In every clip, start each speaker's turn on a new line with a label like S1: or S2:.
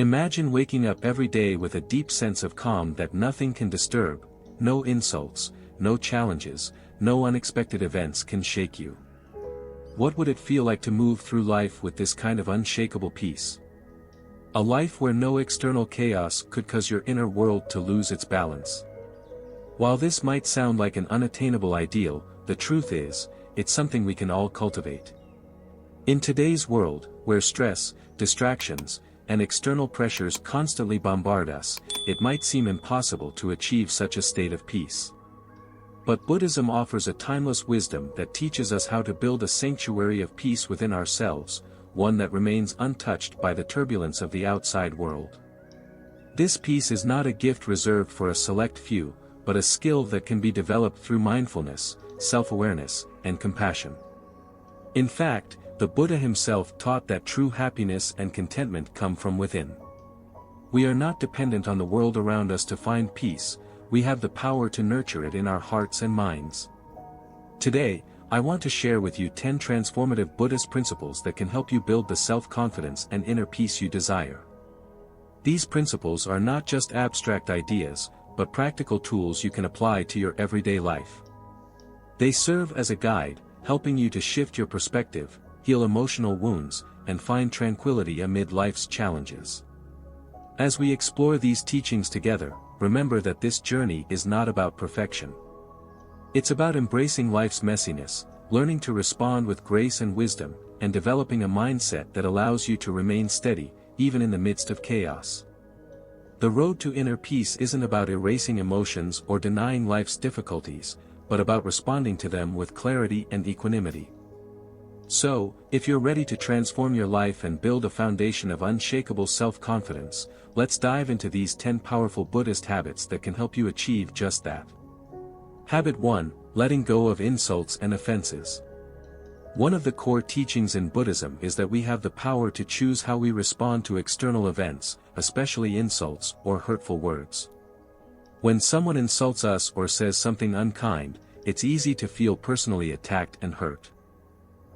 S1: Imagine waking up every day with a deep sense of calm that nothing can disturb, no insults, no challenges, no unexpected events can shake you. What would it feel like to move through life with this kind of unshakable peace? A life where no external chaos could cause your inner world to lose its balance. While this might sound like an unattainable ideal, the truth is, it's something we can all cultivate. In today's world, where stress, distractions, and external pressures constantly bombard us, it might seem impossible to achieve such a state of peace. But Buddhism offers a timeless wisdom that teaches us how to build a sanctuary of peace within ourselves, one that remains untouched by the turbulence of the outside world. This peace is not a gift reserved for a select few, but a skill that can be developed through mindfulness, self-awareness, and compassion. In fact, the Buddha himself taught that true happiness and contentment come from within. We are not dependent on the world around us to find peace, we have the power to nurture it in our hearts and minds. Today, I want to share with you 10 transformative Buddhist principles that can help you build the self-confidence and inner peace you desire. These principles are not just abstract ideas, but practical tools you can apply to your everyday life. They serve as a guide, helping you to shift your perspective, heal emotional wounds, and find tranquility amid life's challenges. As we explore these teachings together, remember that this journey is not about perfection. It's about embracing life's messiness, learning to respond with grace and wisdom, and developing a mindset that allows you to remain steady, even in the midst of chaos. The road to inner peace isn't about erasing emotions or denying life's difficulties, but about responding to them with clarity and equanimity. So, if you're ready to transform your life and build a foundation of unshakable self-confidence, let's dive into these 10 powerful Buddhist habits that can help you achieve just that. Habit 1: Letting go of insults and offenses. One of the core teachings in Buddhism is that we have the power to choose how we respond to external events, especially insults or hurtful words. When someone insults us or says something unkind, it's easy to feel personally attacked and hurt.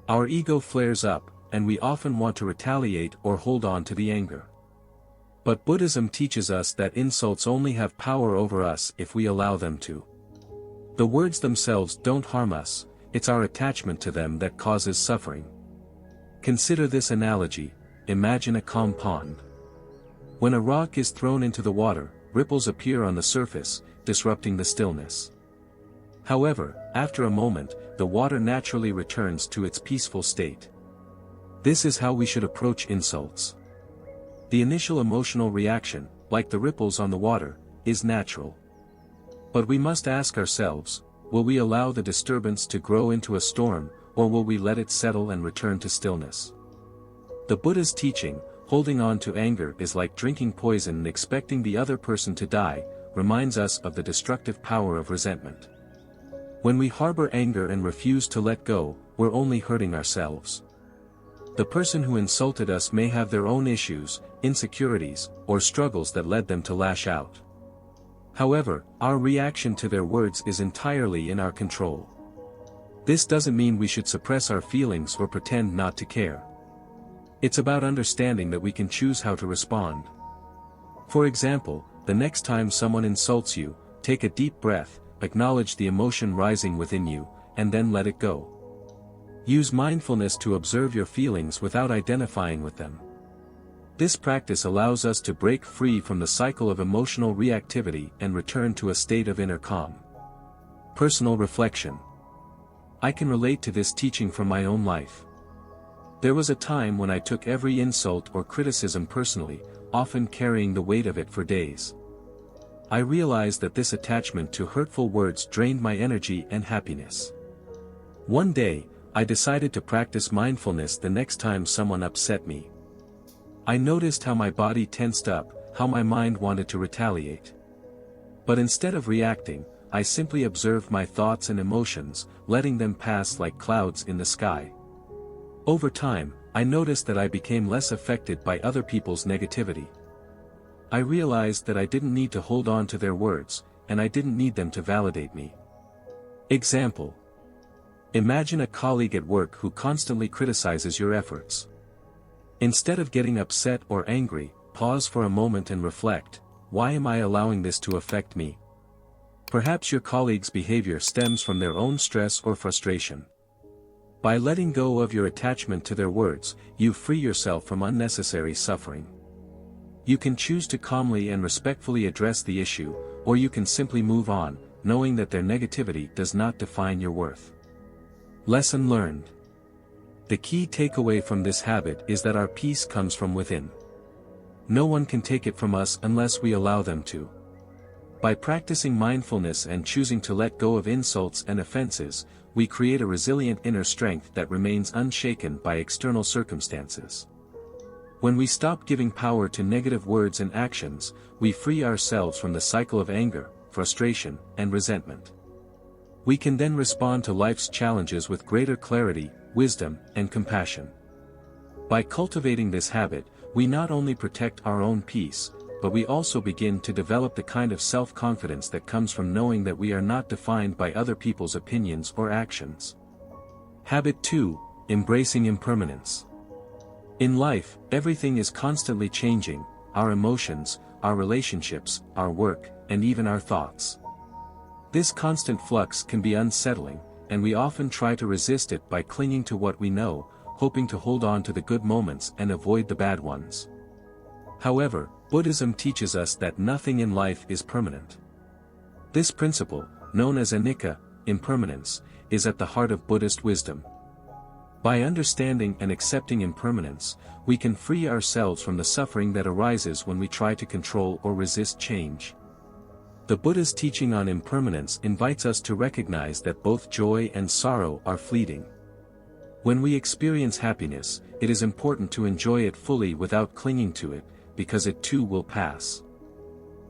S1: Our ego flares up, and we often want to retaliate or hold on to the anger. But Buddhism teaches us that insults only have power over us if we allow them to. The words themselves don't harm us, it's our attachment to them that causes suffering. Consider this analogy: imagine a calm pond. When a rock is thrown into the water, ripples appear on the surface, disrupting the stillness. However, after a moment, the water naturally returns to its peaceful state. This is how we should approach insults. The initial emotional reaction, like the ripples on the water, is natural. But we must ask ourselves, will we allow the disturbance to grow into a storm, or will we let it settle and return to stillness? The Buddha's teaching, holding on to anger is like drinking poison and expecting the other person to die, reminds us of the destructive power of resentment. When we harbor anger and refuse to let go, we're only hurting ourselves. The person who insulted us may have their own issues, insecurities, or struggles that led them to lash out. However, our reaction to their words is entirely in our control. This doesn't mean we should suppress our feelings or pretend not to care. It's about understanding that we can choose how to respond. For example, the next time someone insults you, take a deep breath, acknowledge the emotion rising within you, and then let it go. Use mindfulness to observe your feelings without identifying with them. This practice allows us to break free from the cycle of emotional reactivity and return to a state of inner calm. Personal reflection. I can relate to this teaching from my own life. There was a time when I took every insult or criticism personally, often carrying the weight of it for days. I realized that this attachment to hurtful words drained my energy and happiness. One day, I decided to practice mindfulness the next time someone upset me. I noticed how my body tensed up, how my mind wanted to retaliate. But instead of reacting, I simply observed my thoughts and emotions, letting them pass like clouds in the sky. Over time, I noticed that I became less affected by other people's negativity. I realized that I didn't need to hold on to their words, and I didn't need them to validate me. Example. Imagine a colleague at work who constantly criticizes your efforts. Instead of getting upset or angry, pause for a moment and reflect, why am I allowing this to affect me? Perhaps your colleague's behavior stems from their own stress or frustration. By letting go of your attachment to their words, you free yourself from unnecessary suffering. You can choose to calmly and respectfully address the issue, or you can simply move on, knowing that their negativity does not define your worth. Lesson learned. The key takeaway from this habit is that our peace comes from within. No one can take it from us unless we allow them to. By practicing mindfulness and choosing to let go of insults and offenses, we create a resilient inner strength that remains unshaken by external circumstances. When we stop giving power to negative words and actions, we free ourselves from the cycle of anger, frustration, and resentment. We can then respond to life's challenges with greater clarity, wisdom, and compassion. By cultivating this habit, we not only protect our own peace, but we also begin to develop the kind of self-confidence that comes from knowing that we are not defined by other people's opinions or actions. Habit 2. Embracing impermanence. In life, everything is constantly changing: our emotions, our relationships, our work, and even our thoughts. This constant flux can be unsettling, and we often try to resist it by clinging to what we know, hoping to hold on to the good moments and avoid the bad ones. However, Buddhism teaches us that nothing in life is permanent. This principle, known as anicca, impermanence, is at the heart of Buddhist wisdom. By understanding and accepting impermanence, we can free ourselves from the suffering that arises when we try to control or resist change. The Buddha's teaching on impermanence invites us to recognize that both joy and sorrow are fleeting. When we experience happiness, it is important to enjoy it fully without clinging to it, because it too will pass.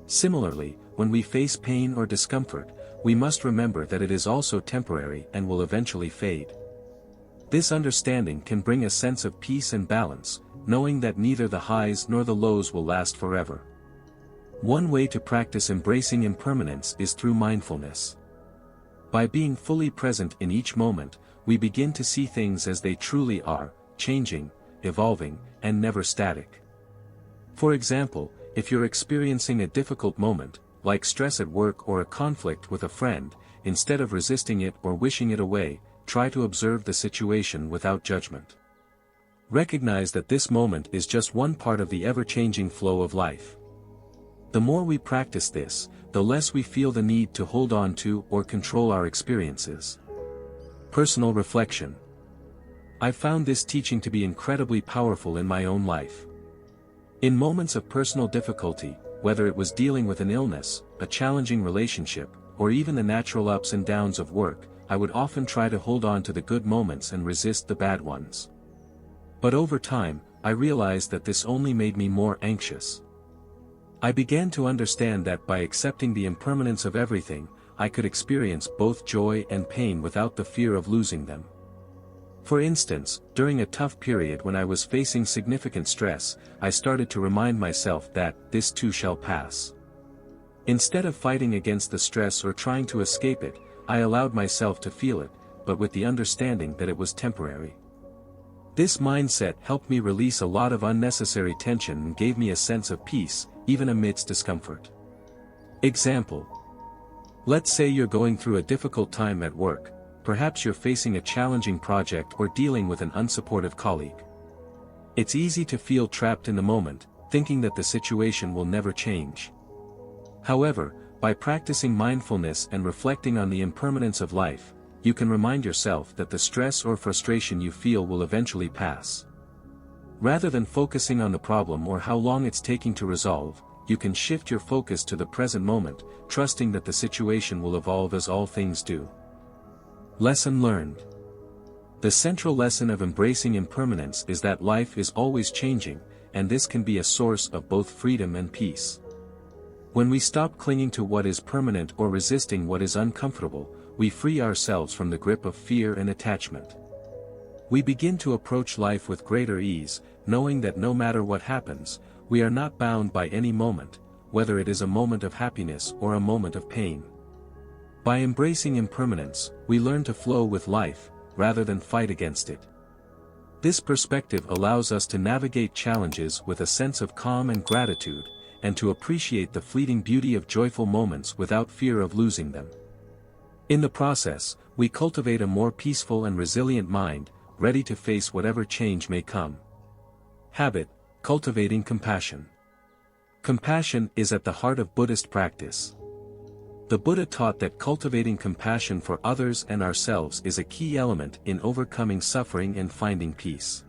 S1: Similarly, when we face pain or discomfort, we must remember that it is also temporary and will eventually fade. This understanding can bring a sense of peace and balance, knowing that neither the highs nor the lows will last forever. One way to practice embracing impermanence is through mindfulness. By being fully present in each moment, we begin to see things as they truly are, changing, evolving, and never static. For example, if you're experiencing a difficult moment, like stress at work or a conflict with a friend, instead of resisting it or wishing it away, try to observe the situation without judgment. Recognize that this moment is just one part of the ever-changing flow of life. The more we practice this, the less we feel the need to hold on to or control our experiences. Personal reflection. I've found this teaching to be incredibly powerful in my own life. In moments of personal difficulty, whether it was dealing with an illness, a challenging relationship, or even the natural ups and downs of work, I would often try to hold on to the good moments and resist the bad ones. But over time, I realized that this only made me more anxious. I began to understand that by accepting the impermanence of everything, I could experience both joy and pain without the fear of losing them. For instance, during a tough period when I was facing significant stress, I started to remind myself that this too shall pass. Instead of fighting against the stress or trying to escape it, I allowed myself to feel it, but with the understanding that it was temporary. This mindset helped me release a lot of unnecessary tension and gave me a sense of peace, even amidst discomfort. Example. Let's say you're going through a difficult time at work. Perhaps you're facing a challenging project or dealing with an unsupportive colleague. It's easy to feel trapped in the moment, thinking that the situation will never change. However, by practicing mindfulness and reflecting on the impermanence of life, you can remind yourself that the stress or frustration you feel will eventually pass. Rather than focusing on the problem or how long it's taking to resolve, you can shift your focus to the present moment, trusting that the situation will evolve as all things do. Lesson learned. The central lesson of embracing impermanence is that life is always changing, and this can be a source of both freedom and peace. When we stop clinging to what is permanent or resisting what is uncomfortable, we free ourselves from the grip of fear and attachment. We begin to approach life with greater ease, knowing that no matter what happens, we are not bound by any moment, whether it is a moment of happiness or a moment of pain. By embracing impermanence, we learn to flow with life, rather than fight against it. This perspective allows us to navigate challenges with a sense of calm and gratitude, and to appreciate the fleeting beauty of joyful moments without fear of losing them. In the process, we cultivate a more peaceful and resilient mind, ready to face whatever change may come. Habit: cultivating compassion. Compassion is at the heart of Buddhist practice. The Buddha taught that cultivating compassion for others and ourselves is a key element in overcoming suffering and finding peace.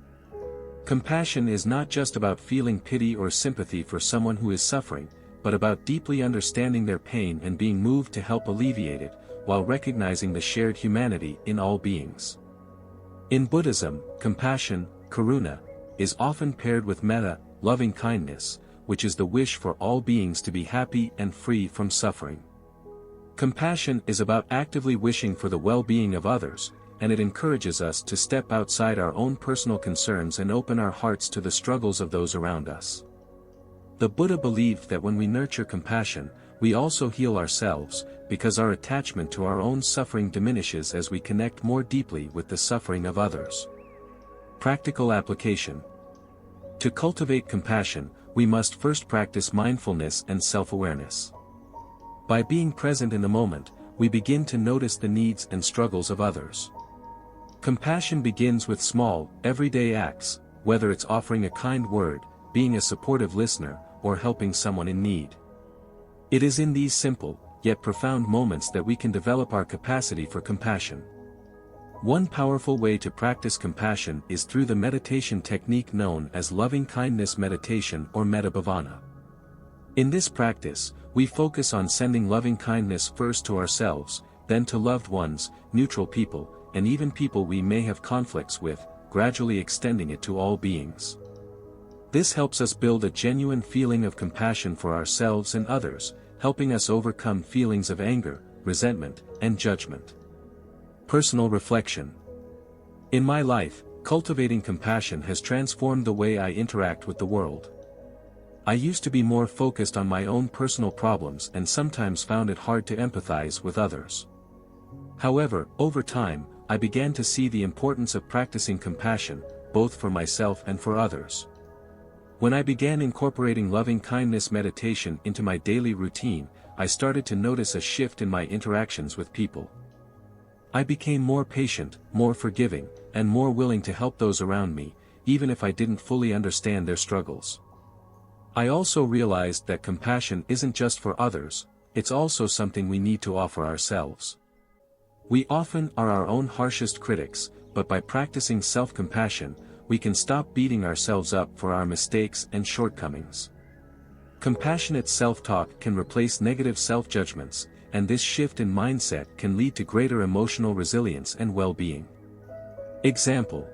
S1: Compassion is not just about feeling pity or sympathy for someone who is suffering, but about deeply understanding their pain and being moved to help alleviate it, while recognizing the shared humanity in all beings. In Buddhism, compassion, karuna, is often paired with metta, loving kindness, which is the wish for all beings to be happy and free from suffering. Compassion is about actively wishing for the well-being of others, and it encourages us to step outside our own personal concerns and open our hearts to the struggles of those around us. The Buddha believed that when we nurture compassion, we also heal ourselves, because our attachment to our own suffering diminishes as we connect more deeply with the suffering of others. Practical application. To cultivate compassion, we must first practice mindfulness and self-awareness. By being present in the moment, we begin to notice the needs and struggles of others. Compassion begins with small, everyday acts, whether it's offering a kind word, being a supportive listener, or helping someone in need. It is in these simple, yet profound moments that we can develop our capacity for compassion. One powerful way to practice compassion is through the meditation technique known as loving-kindness meditation or metta bhavana. In this practice, we focus on sending loving-kindness first to ourselves, then to loved ones, neutral people, and even people we may have conflicts with, gradually extending it to all beings. This helps us build a genuine feeling of compassion for ourselves and others, helping us overcome feelings of anger, resentment, and judgment. Personal reflection. In my life, cultivating compassion has transformed the way I interact with the world. I used to be more focused on my own personal problems and sometimes found it hard to empathize with others. However, over time, I began to see the importance of practicing compassion, both for myself and for others. When I began incorporating loving-kindness meditation into my daily routine, I started to notice a shift in my interactions with people. I became more patient, more forgiving, and more willing to help those around me, even if I didn't fully understand their struggles. I also realized that compassion isn't just for others, it's also something we need to offer ourselves. We often are our own harshest critics, but by practicing self-compassion, we can stop beating ourselves up for our mistakes and shortcomings. Compassionate self-talk can replace negative self-judgments, and this shift in mindset can lead to greater emotional resilience and well-being. Example.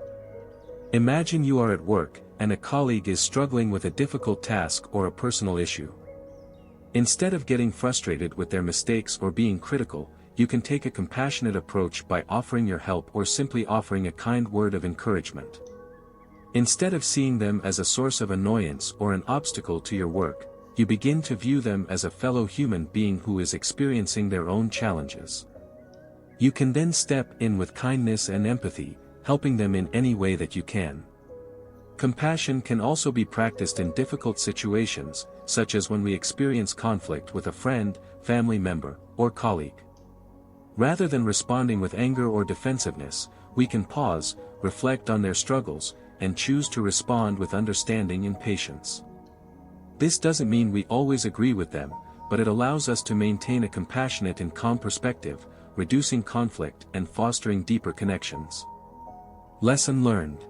S1: Imagine you are at work, and a colleague is struggling with a difficult task or a personal issue. Instead of getting frustrated with their mistakes or being critical, you can take a compassionate approach by offering your help or simply offering a kind word of encouragement. Instead of seeing them as a source of annoyance or an obstacle to your work, you begin to view them as a fellow human being who is experiencing their own challenges. You can then step in with kindness and empathy, helping them in any way that you can. Compassion can also be practiced in difficult situations, such as when we experience conflict with a friend, family member, or colleague. Rather than responding with anger or defensiveness, we can pause, reflect on their struggles, and choose to respond with understanding and patience. This doesn't mean we always agree with them, but it allows us to maintain a compassionate and calm perspective, reducing conflict and fostering deeper connections. Lesson learned.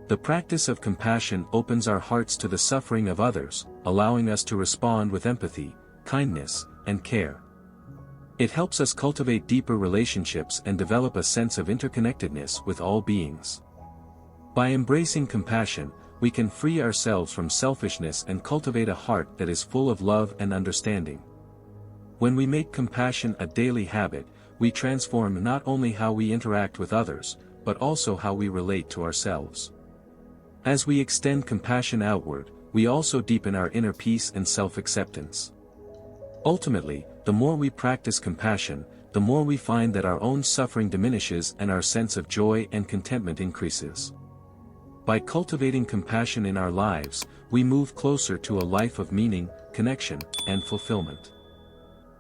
S1: The practice of compassion opens our hearts to the suffering of others, allowing us to respond with empathy, kindness, and care. It helps us cultivate deeper relationships and develop a sense of interconnectedness with all beings. By embracing compassion, we can free ourselves from selfishness and cultivate a heart that is full of love and understanding. When we make compassion a daily habit, we transform not only how we interact with others, but also how we relate to ourselves. As we extend compassion outward, we also deepen our inner peace and self-acceptance. Ultimately, the more we practice compassion, the more we find that our own suffering diminishes and our sense of joy and contentment increases. By cultivating compassion in our lives, we move closer to a life of meaning, connection, and fulfillment.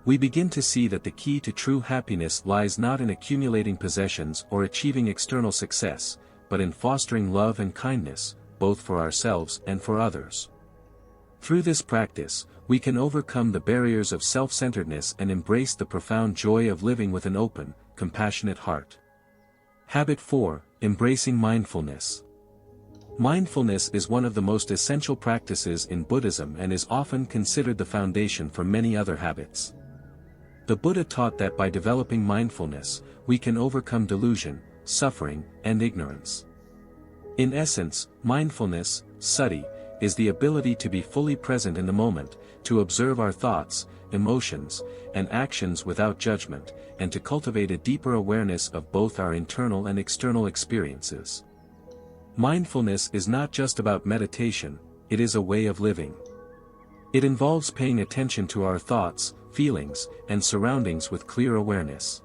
S1: We begin to see that the key to true happiness lies not in accumulating possessions or achieving external success, but in fostering love and kindness, both for ourselves and for others. Through this practice, we can overcome the barriers of self-centeredness and embrace the profound joy of living with an open, compassionate heart. Habit 4: Embracing mindfulness. Mindfulness is one of the most essential practices in Buddhism and is often considered the foundation for many other habits. The Buddha taught that by developing mindfulness, we can overcome delusion, suffering, and ignorance. In essence, mindfulness, sati, is the ability to be fully present in the moment, to observe our thoughts, emotions, and actions without judgment, and to cultivate a deeper awareness of both our internal and external experiences. Mindfulness is not just about meditation, it is a way of living. It involves paying attention to our thoughts, feelings, and surroundings with clear awareness.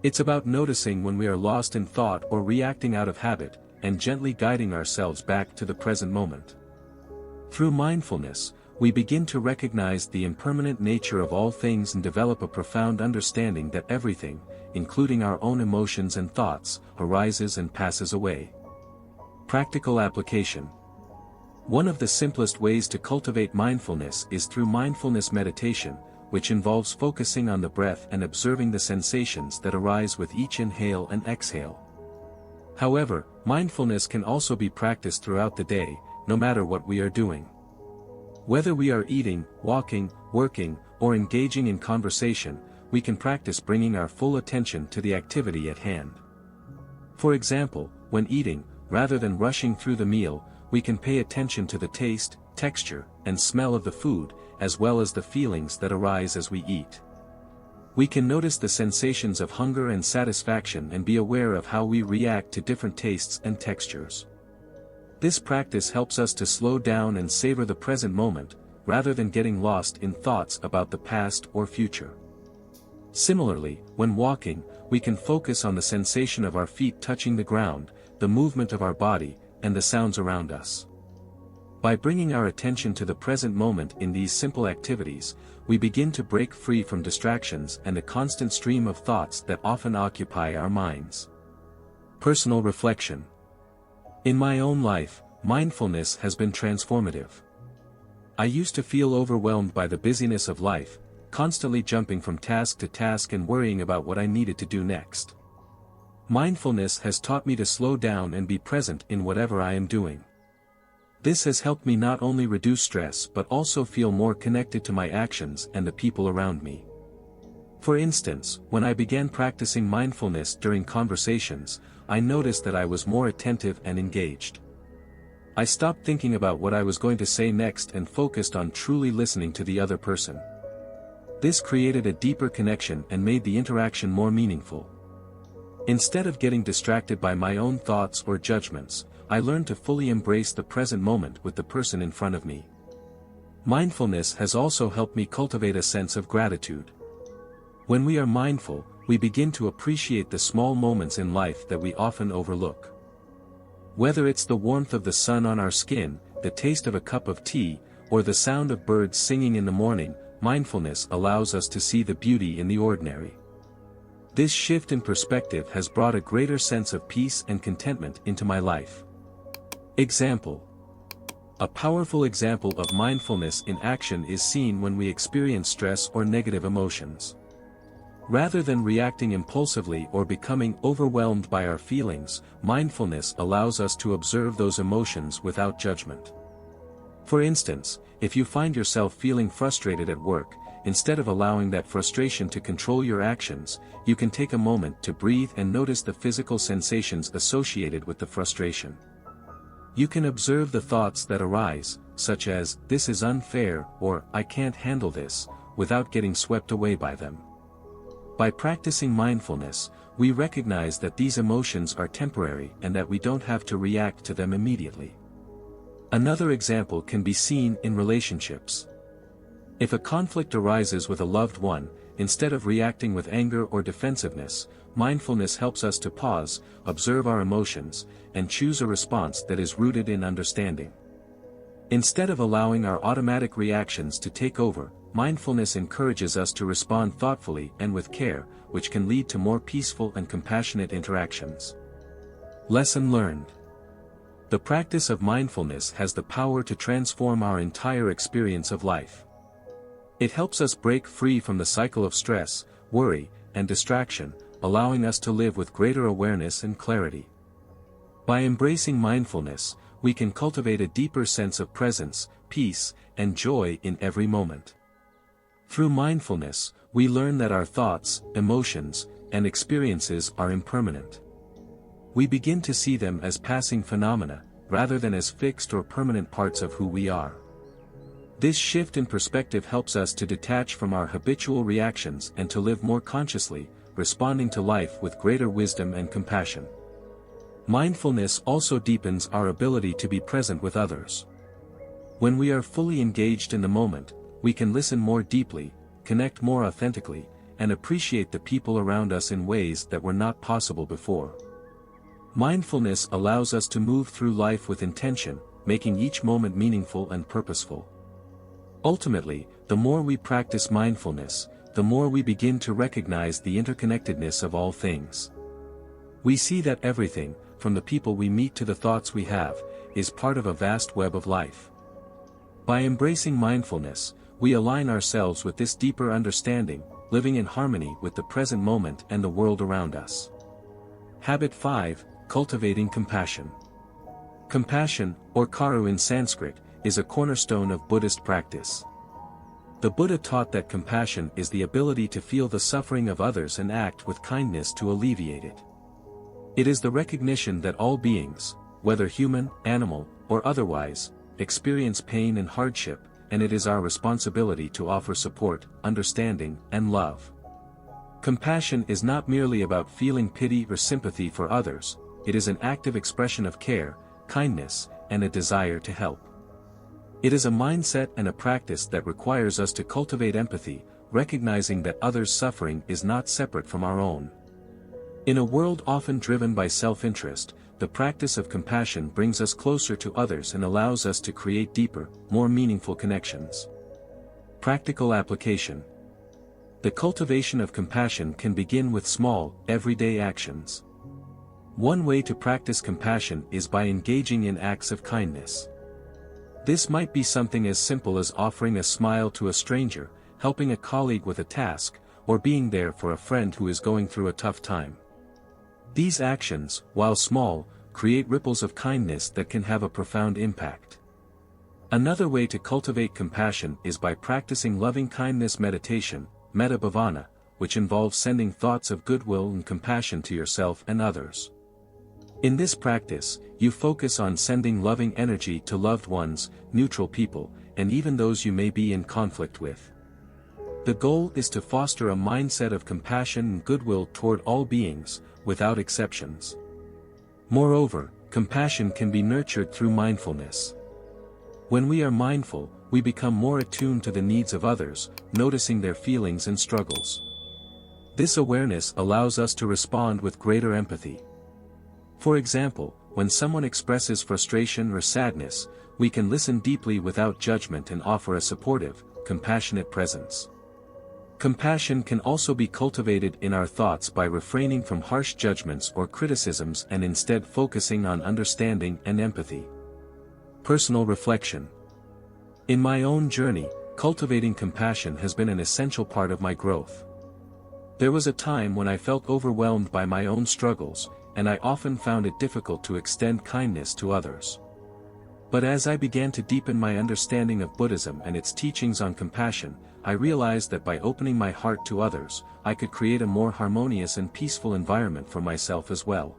S1: It's about noticing when we are lost in thought or reacting out of habit, and gently guiding ourselves back to the present moment. Through mindfulness, we begin to recognize the impermanent nature of all things and develop a profound understanding that everything, including our own emotions and thoughts, arises and passes away. Practical application. One of the simplest ways to cultivate mindfulness is through mindfulness meditation, which involves focusing on the breath and observing the sensations that arise with each inhale and exhale. However, mindfulness can also be practiced throughout the day, no matter what we are doing. Whether we are eating, walking, working, or engaging in conversation, we can practice bringing our full attention to the activity at hand. For example, when eating, rather than rushing through the meal, we can pay attention to the taste, texture, and smell of the food, as well as the feelings that arise as we eat. We can notice the sensations of hunger and satisfaction and be aware of how we react to different tastes and textures. This practice helps us to slow down and savor the present moment, rather than getting lost in thoughts about the past or future. Similarly, when walking, we can focus on the sensation of our feet touching the ground, the movement of our body, and the sounds around us. By bringing our attention to the present moment in these simple activities, we begin to break free from distractions and the constant stream of thoughts that often occupy our minds. Personal reflection. In my own life, mindfulness has been transformative. I used to feel overwhelmed by the busyness of life, constantly jumping from task to task and worrying about what I needed to do next. Mindfulness has taught me to slow down and be present in whatever I am doing. This has helped me not only reduce stress but also feel more connected to my actions and the people around me. For instance, when I began practicing mindfulness during conversations, I noticed that I was more attentive and engaged. I stopped thinking about what I was going to say next and focused on truly listening to the other person. This created a deeper connection and made the interaction more meaningful. Instead of getting distracted by my own thoughts or judgments, I learned to fully embrace the present moment with the person in front of me. Mindfulness has also helped me cultivate a sense of gratitude. When we are mindful, we begin to appreciate the small moments in life that we often overlook. Whether it's the warmth of the sun on our skin, the taste of a cup of tea, or the sound of birds singing in the morning, mindfulness allows us to see the beauty in the ordinary. This shift in perspective has brought a greater sense of peace and contentment into my life. Example. A powerful example of mindfulness in action is seen when we experience stress or negative emotions. Rather than reacting impulsively or becoming overwhelmed by our feelings, mindfulness allows us to observe those emotions without judgment. For instance, if you find yourself feeling frustrated at work, instead of allowing that frustration to control your actions, you can take a moment to breathe and notice the physical sensations associated with the frustration. You can observe the thoughts that arise, such as, "This is unfair," or "I can't handle this," without getting swept away by them. By practicing mindfulness, we recognize that these emotions are temporary and that we don't have to react to them immediately. Another example can be seen in relationships. If a conflict arises with a loved one, instead of reacting with anger or defensiveness, mindfulness helps us to pause, observe our emotions, and choose a response that is rooted in understanding. Instead of allowing our automatic reactions to take over, mindfulness encourages us to respond thoughtfully and with care, which can lead to more peaceful and compassionate interactions. Lesson learned. The practice of mindfulness has the power to transform our entire experience of life. It helps us break free from the cycle of stress, worry, and distraction, allowing us to live with greater awareness and clarity. By embracing mindfulness, we can cultivate a deeper sense of presence, peace, and joy in every moment. Through mindfulness, we learn that our thoughts, emotions, and experiences are impermanent. We begin to see them as passing phenomena, rather than as fixed or permanent parts of who we are. This shift in perspective helps us to detach from our habitual reactions and to live more consciously, responding to life with greater wisdom and compassion. Mindfulness also deepens our ability to be present with others. When we are fully engaged in the moment, we can listen more deeply, connect more authentically, and appreciate the people around us in ways that were not possible before. Mindfulness allows us to move through life with intention, making each moment meaningful and purposeful. Ultimately, the more we practice mindfulness, the more we begin to recognize the interconnectedness of all things. We see that everything, from the people we meet to the thoughts we have, is part of a vast web of life. By embracing mindfulness, we align ourselves with this deeper understanding, living in harmony with the present moment and the world around us. Habit 5, Cultivating Compassion. Compassion, or karu in Sanskrit, is a cornerstone of Buddhist practice. The Buddha taught that compassion is the ability to feel the suffering of others and act with kindness to alleviate it. It is the recognition that all beings, whether human, animal, or otherwise, experience pain and hardship, and it is our responsibility to offer support, understanding, and love. Compassion is not merely about feeling pity or sympathy for others, it is an active expression of care, kindness, and a desire to help. It is a mindset and a practice that requires us to cultivate empathy, recognizing that others' suffering is not separate from our own. In a world often driven by self-interest, the practice of compassion brings us closer to others and allows us to create deeper, more meaningful connections. Practical application. The cultivation of compassion can begin with small, everyday actions. One way to practice compassion is by engaging in acts of kindness. This might be something as simple as offering a smile to a stranger, helping a colleague with a task, or being there for a friend who is going through a tough time. These actions, while small, create ripples of kindness that can have a profound impact. Another way to cultivate compassion is by practicing loving-kindness meditation, metta bhavana, which involves sending thoughts of goodwill and compassion to yourself and others. In this practice, you focus on sending loving energy to loved ones, neutral people, and even those you may be in conflict with. The goal is to foster a mindset of compassion and goodwill toward all beings, without exceptions. Moreover, compassion can be nurtured through mindfulness. When we are mindful, we become more attuned to the needs of others, noticing their feelings and struggles. This awareness allows us to respond with greater empathy. For example, when someone expresses frustration or sadness, we can listen deeply without judgment and offer a supportive, compassionate presence. Compassion can also be cultivated in our thoughts by refraining from harsh judgments or criticisms and instead focusing on understanding and empathy. Personal reflection. In my own journey, cultivating compassion has been an essential part of my growth. There was a time when I felt overwhelmed by my own struggles, and I often found it difficult to extend kindness to others. But as I began to deepen my understanding of Buddhism and its teachings on compassion, I realized that by opening my heart to others, I could create a more harmonious and peaceful environment for myself as well.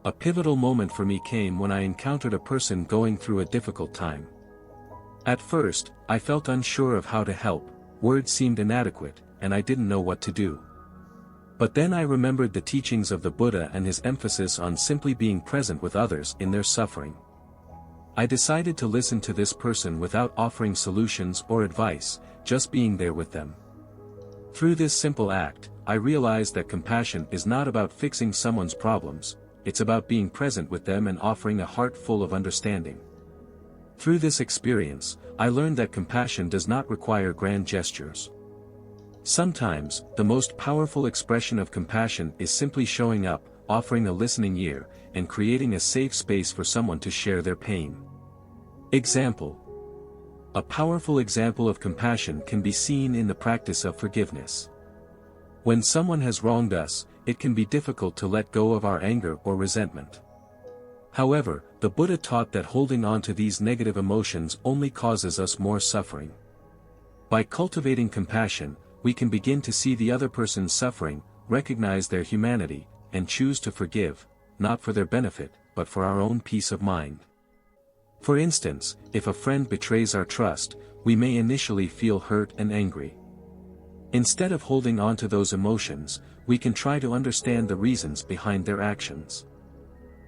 S1: A pivotal moment for me came when I encountered a person going through a difficult time. At first, I felt unsure of how to help, words seemed inadequate, and I didn't know what to do. But then I remembered the teachings of the Buddha and his emphasis on simply being present with others in their suffering. I decided to listen to this person without offering solutions or advice, just being there with them. Through this simple act, I realized that compassion is not about fixing someone's problems, it's about being present with them and offering a heart full of understanding. Through this experience, I learned that compassion does not require grand gestures. Sometimes, the most powerful expression of compassion is simply showing up, offering a listening ear, and creating a safe space for someone to share their pain. Example. A powerful example of compassion can be seen in the practice of forgiveness. When someone has wronged us, it can be difficult to let go of our anger or resentment. However, the Buddha taught that holding on to these negative emotions only causes us more suffering. By cultivating compassion, we can begin to see the other person's suffering, recognize their humanity, and choose to forgive, not for their benefit, but for our own peace of mind. For instance, if a friend betrays our trust, we may initially feel hurt and angry. Instead of holding on to those emotions, we can try to understand the reasons behind their actions.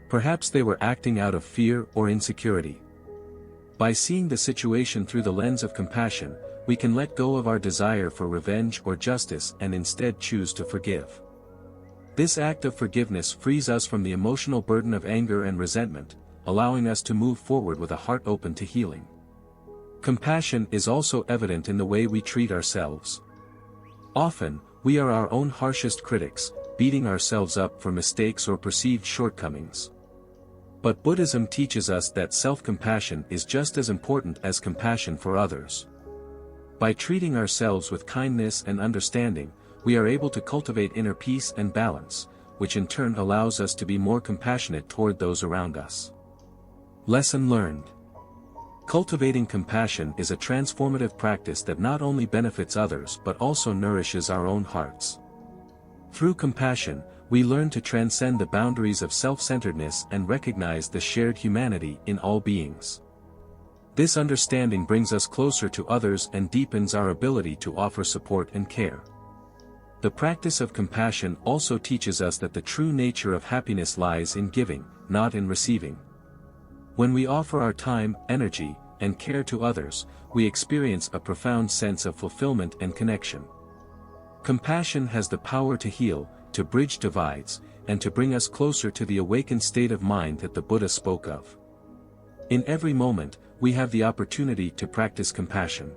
S1: Perhaps they were acting out of fear or insecurity. By seeing the situation through the lens of compassion, we can let go of our desire for revenge or justice and instead choose to forgive. This act of forgiveness frees us from the emotional burden of anger and resentment, allowing us to move forward with a heart open to healing. Compassion is also evident in the way we treat ourselves. Often, we are our own harshest critics, beating ourselves up for mistakes or perceived shortcomings. But Buddhism teaches us that self-compassion is just as important as compassion for others. By treating ourselves with kindness and understanding, we are able to cultivate inner peace and balance, which in turn allows us to be more compassionate toward those around us. Lesson learned. Cultivating compassion is a transformative practice that not only benefits others but also nourishes our own hearts. Through compassion, we learn to transcend the boundaries of self-centeredness and recognize the shared humanity in all beings. This understanding brings us closer to others and deepens our ability to offer support and care. The practice of compassion also teaches us that the true nature of happiness lies in giving, not in receiving. When we offer our time, energy, and care to others, we experience a profound sense of fulfillment and connection. Compassion has the power to heal, to bridge divides, and to bring us closer to the awakened state of mind that the Buddha spoke of. In every moment, we have the opportunity to practice compassion.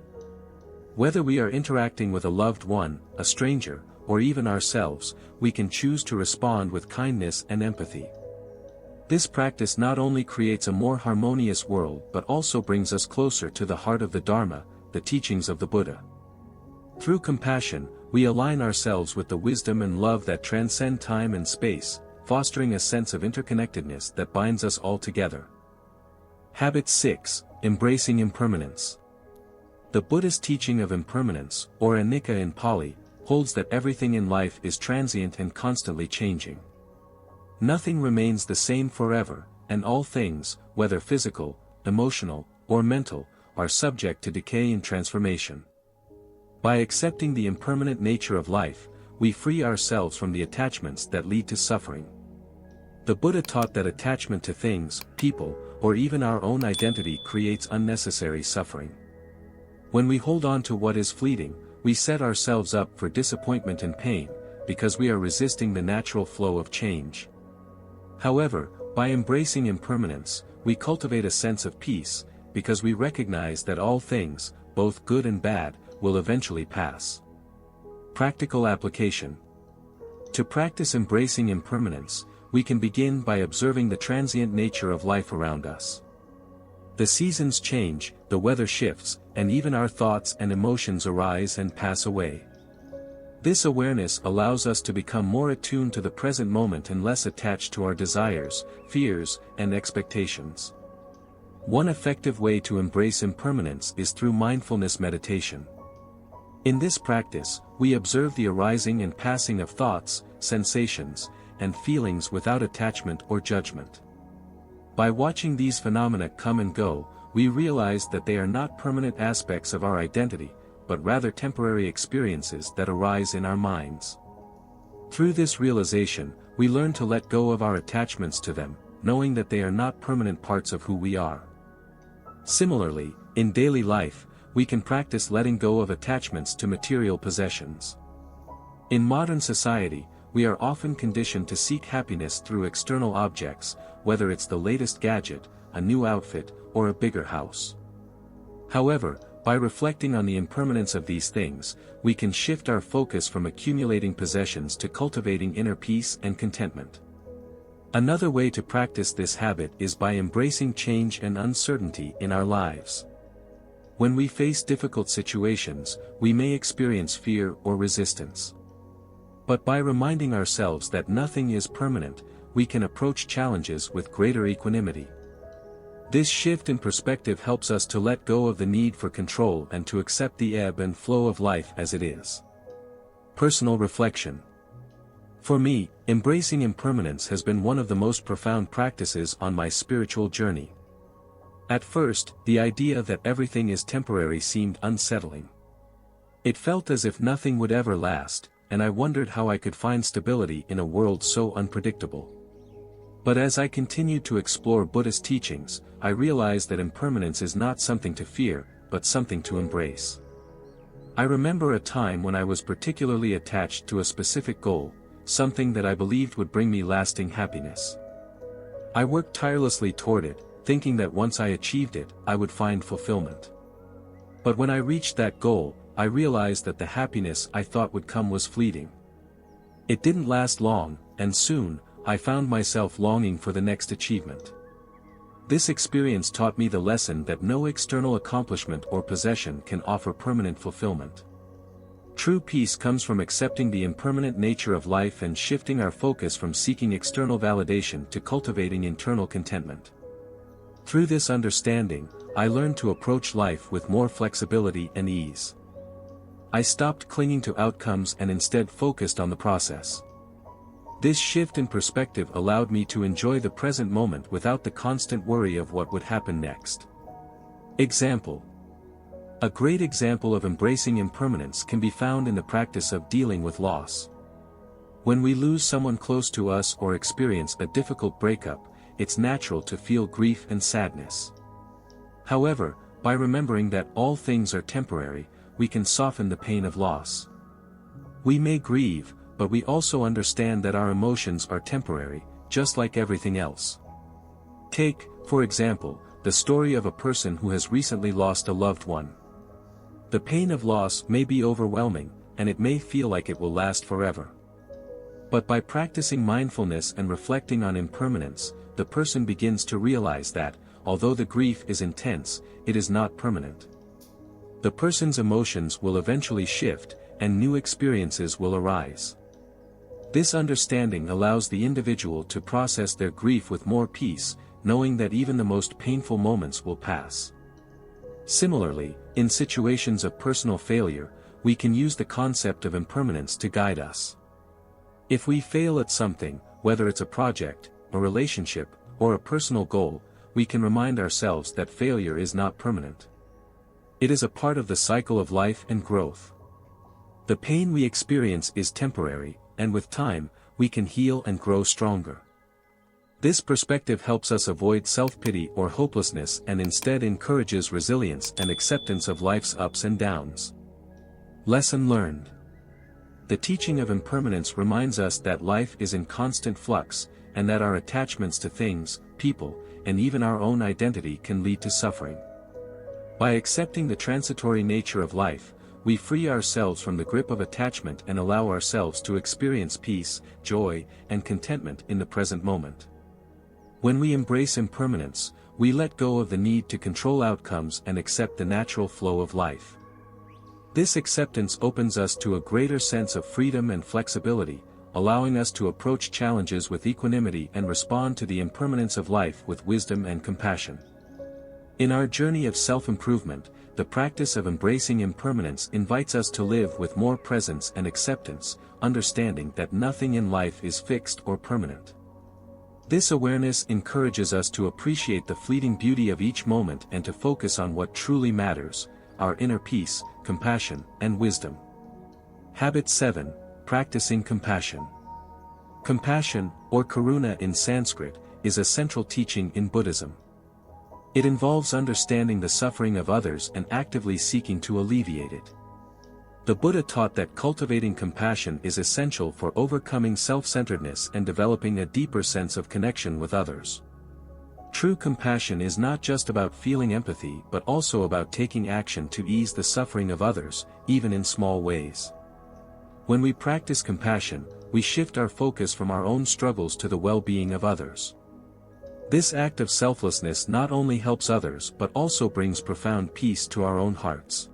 S1: Whether we are interacting with a loved one, a stranger, or even ourselves, we can choose to respond with kindness and empathy. This practice not only creates a more harmonious world but also brings us closer to the heart of the Dharma, the teachings of the Buddha. Through compassion, we align ourselves with the wisdom and love that transcend time and space, fostering a sense of interconnectedness that binds us all together. Habit 6. Embracing impermanence. The Buddhist teaching of impermanence, or anicca in Pali, holds that everything in life is transient and constantly changing. Nothing remains the same forever, and all things, whether physical, emotional, or mental, are subject to decay and transformation. By accepting the impermanent nature of life, we free ourselves from the attachments that lead to suffering. The Buddha taught that attachment to things, people, or even our own identity creates unnecessary suffering. When we hold on to what is fleeting, we set ourselves up for disappointment and pain, because we are resisting the natural flow of change. However, by embracing impermanence, we cultivate a sense of peace, because we recognize that all things, both good and bad, will eventually pass. Practical application. To practice embracing impermanence, we can begin by observing the transient nature of life around us. The seasons change, the weather shifts, and even our thoughts and emotions arise and pass away. This awareness allows us to become more attuned to the present moment and less attached to our desires, fears, and expectations. One effective way to embrace impermanence is through mindfulness meditation. In this practice, we observe the arising and passing of thoughts, sensations, and feelings without attachment or judgment. By watching these phenomena come and go, we realize that they are not permanent aspects of our identity, but rather temporary experiences that arise in our minds. Through this realization, we learn to let go of our attachments to them, knowing that they are not permanent parts of who we are. Similarly, in daily life, we can practice letting go of attachments to material possessions. In modern society, we are often conditioned to seek happiness through external objects, whether it's the latest gadget, a new outfit, or a bigger house. However, by reflecting on the impermanence of these things, we can shift our focus from accumulating possessions to cultivating inner peace and contentment. Another way to practice this habit is by embracing change and uncertainty in our lives. When we face difficult situations, we may experience fear or resistance. But by reminding ourselves that nothing is permanent, we can approach challenges with greater equanimity. This shift in perspective helps us to let go of the need for control and to accept the ebb and flow of life as it is. Personal reflection. For me, embracing impermanence has been one of the most profound practices on my spiritual journey. At first, the idea that everything is temporary seemed unsettling. It felt as if nothing would ever last, and I wondered how I could find stability in a world so unpredictable. But as I continued to explore Buddhist teachings, I realized that impermanence is not something to fear, but something to embrace. I remember a time when I was particularly attached to a specific goal, something that I believed would bring me lasting happiness. I worked tirelessly toward it, thinking that once I achieved it, I would find fulfillment. But when I reached that goal, I realized that the happiness I thought would come was fleeting. It didn't last long, and soon, I found myself longing for the next achievement. This experience taught me the lesson that no external accomplishment or possession can offer permanent fulfillment. True peace comes from accepting the impermanent nature of life and shifting our focus from seeking external validation to cultivating internal contentment. Through this understanding, I learned to approach life with more flexibility and ease. I stopped clinging to outcomes and instead focused on the process. This shift in perspective allowed me to enjoy the present moment without the constant worry of what would happen next. Example. A great example of embracing impermanence can be found in the practice of dealing with loss. When we lose someone close to us or experience a difficult breakup, it's natural to feel grief and sadness. However, by remembering that all things are temporary, we can soften the pain of loss. We may grieve, but we also understand that our emotions are temporary, just like everything else. Take, for example, the story of a person who has recently lost a loved one. The pain of loss may be overwhelming, and it may feel like it will last forever. But by practicing mindfulness and reflecting on impermanence, the person begins to realize that, although the grief is intense, it is not permanent. The person's emotions will eventually shift, and new experiences will arise. This understanding allows the individual to process their grief with more peace, knowing that even the most painful moments will pass. Similarly, in situations of personal failure, we can use the concept of impermanence to guide us. If we fail at something, whether it's a project, a relationship, or a personal goal, we can remind ourselves that failure is not permanent. It is a part of the cycle of life and growth. The pain we experience is temporary, and with time, we can heal and grow stronger. This perspective helps us avoid self-pity or hopelessness and instead encourages resilience and acceptance of life's ups and downs. Lesson learned. The teaching of impermanence reminds us that life is in constant flux, and that our attachments to things, people, and even our own identity can lead to suffering. By accepting the transitory nature of life, we free ourselves from the grip of attachment and allow ourselves to experience peace, joy, and contentment in the present moment. When we embrace impermanence, we let go of the need to control outcomes and accept the natural flow of life. This acceptance opens us to a greater sense of freedom and flexibility, allowing us to approach challenges with equanimity and respond to the impermanence of life with wisdom and compassion. In our journey of self-improvement, the practice of embracing impermanence invites us to live with more presence and acceptance, understanding that nothing in life is fixed or permanent. This awareness encourages us to appreciate the fleeting beauty of each moment and to focus on what truly matters, our inner peace, compassion, and wisdom. Habit 7. Practicing compassion. Compassion, or karuna in Sanskrit, is a central teaching in Buddhism. It involves understanding the suffering of others and actively seeking to alleviate it. The Buddha taught that cultivating compassion is essential for overcoming self-centeredness and developing a deeper sense of connection with others. True compassion is not just about feeling empathy but also about taking action to ease the suffering of others, even in small ways. When we practice compassion, we shift our focus from our own struggles to the well-being of others. This act of selflessness not only helps others but also brings profound peace to our own hearts.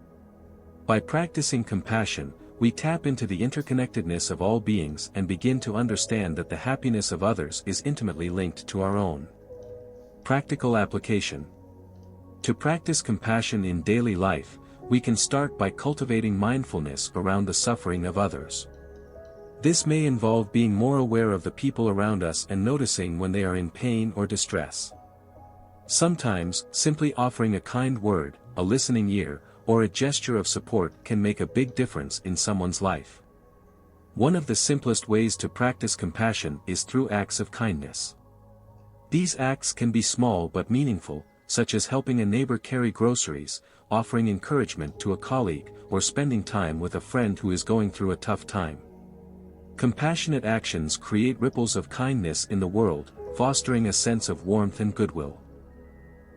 S1: By practicing compassion, we tap into the interconnectedness of all beings and begin to understand that the happiness of others is intimately linked to our own. Practical application. To practice compassion in daily life, we can start by cultivating mindfulness around the suffering of others. This may involve being more aware of the people around us and noticing when they are in pain or distress. Sometimes, simply offering a kind word, a listening ear, or a gesture of support can make a big difference in someone's life. One of the simplest ways to practice compassion is through acts of kindness. These acts can be small but meaningful, such as helping a neighbor carry groceries, offering encouragement to a colleague, or spending time with a friend who is going through a tough time. Compassionate actions create ripples of kindness in the world, fostering a sense of warmth and goodwill.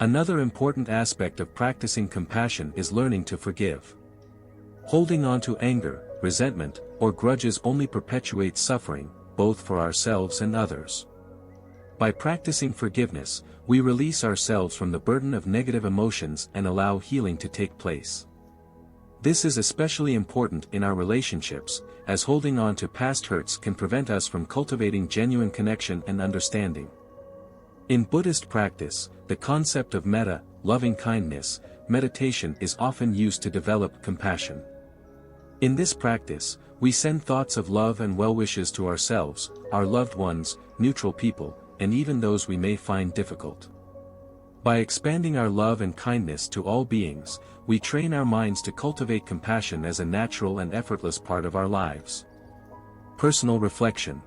S1: Another important aspect of practicing compassion is learning to forgive. Holding on to anger, resentment, or grudges only perpetuates suffering, both for ourselves and others. By practicing forgiveness, we release ourselves from the burden of negative emotions and allow healing to take place. This is especially important in our relationships, as holding on to past hurts can prevent us from cultivating genuine connection and understanding. In Buddhist practice, the concept of metta, loving kindness, meditation is often used to develop compassion. In this practice, we send thoughts of love and well-wishes to ourselves, our loved ones, neutral people, and even those we may find difficult. By expanding our love and kindness to all beings, we train our minds to cultivate compassion as a natural and effortless part of our lives. Personal reflection.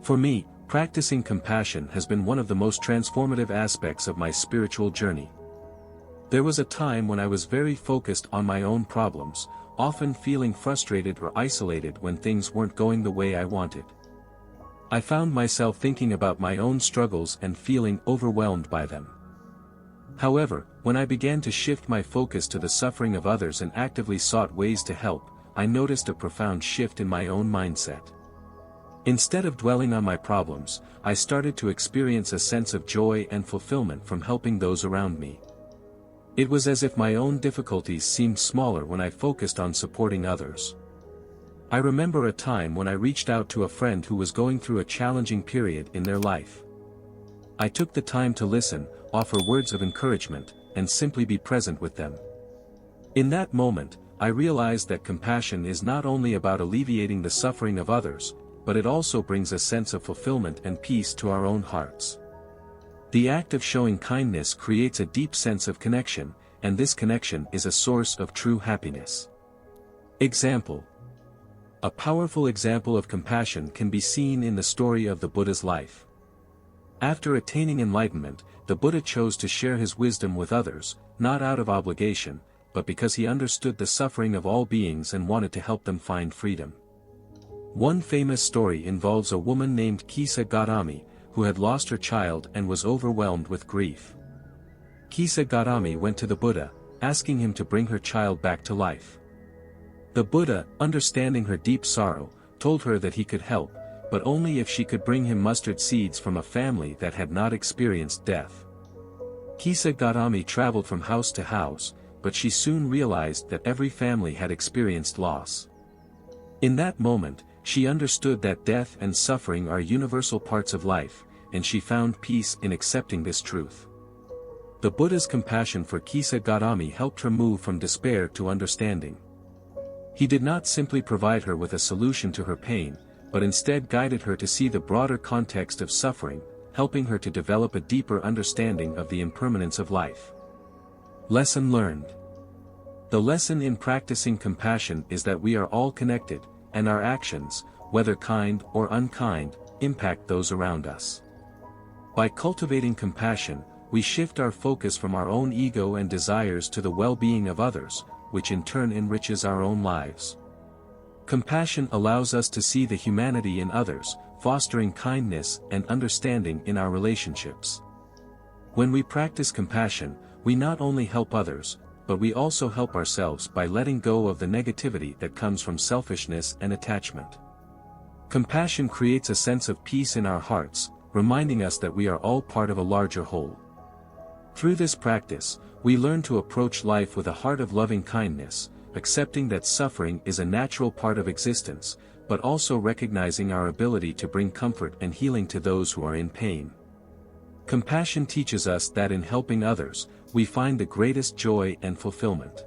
S1: For me, practicing compassion has been one of the most transformative aspects of my spiritual journey. There was a time when I was very focused on my own problems, often feeling frustrated or isolated when things weren't going the way I wanted. I found myself thinking about my own struggles and feeling overwhelmed by them. However, when I began to shift my focus to the suffering of others and actively sought ways to help, I noticed a profound shift in my own mindset. Instead of dwelling on my problems, I started to experience a sense of joy and fulfillment from helping those around me. It was as if my own difficulties seemed smaller when I focused on supporting others. I remember a time when I reached out to a friend who was going through a challenging period in their life. I took the time to listen, offer words of encouragement, and simply be present with them. In that moment, I realized that compassion is not only about alleviating the suffering of others, but it also brings a sense of fulfillment and peace to our own hearts. The act of showing kindness creates a deep sense of connection, and this connection is a source of true happiness. Example. A powerful example of compassion can be seen in the story of the Buddha's life. After attaining enlightenment, the Buddha chose to share his wisdom with others, not out of obligation, but because he understood the suffering of all beings and wanted to help them find freedom. One famous story involves a woman named Kisa Gautami, who had lost her child and was overwhelmed with grief. Kisa Gautami went to the Buddha, asking him to bring her child back to life. The Buddha, understanding her deep sorrow, told her that he could help, but only if she could bring him mustard seeds from a family that had not experienced death. Kisa Gautami traveled from house to house, but she soon realized that every family had experienced loss. In that moment, she understood that death and suffering are universal parts of life, and she found peace in accepting this truth. The Buddha's compassion for Kisa Gautami helped her move from despair to understanding. He did not simply provide her with a solution to her pain, but instead guided her to see the broader context of suffering, helping her to develop a deeper understanding of the impermanence of life. Lesson learned. The lesson in practicing compassion is that we are all connected, and our actions, whether kind or unkind, impact those around us. By cultivating compassion, we shift our focus from our own ego and desires to the well-being of others, which in turn enriches our own lives. Compassion allows us to see the humanity in others, fostering kindness and understanding in our relationships. When we practice compassion, we not only help others, but we also help ourselves by letting go of the negativity that comes from selfishness and attachment. Compassion creates a sense of peace in our hearts, reminding us that we are all part of a larger whole. Through this practice, we learn to approach life with a heart of loving kindness, accepting that suffering is a natural part of existence, but also recognizing our ability to bring comfort and healing to those who are in pain. Compassion teaches us that in helping others, we find the greatest joy and fulfillment.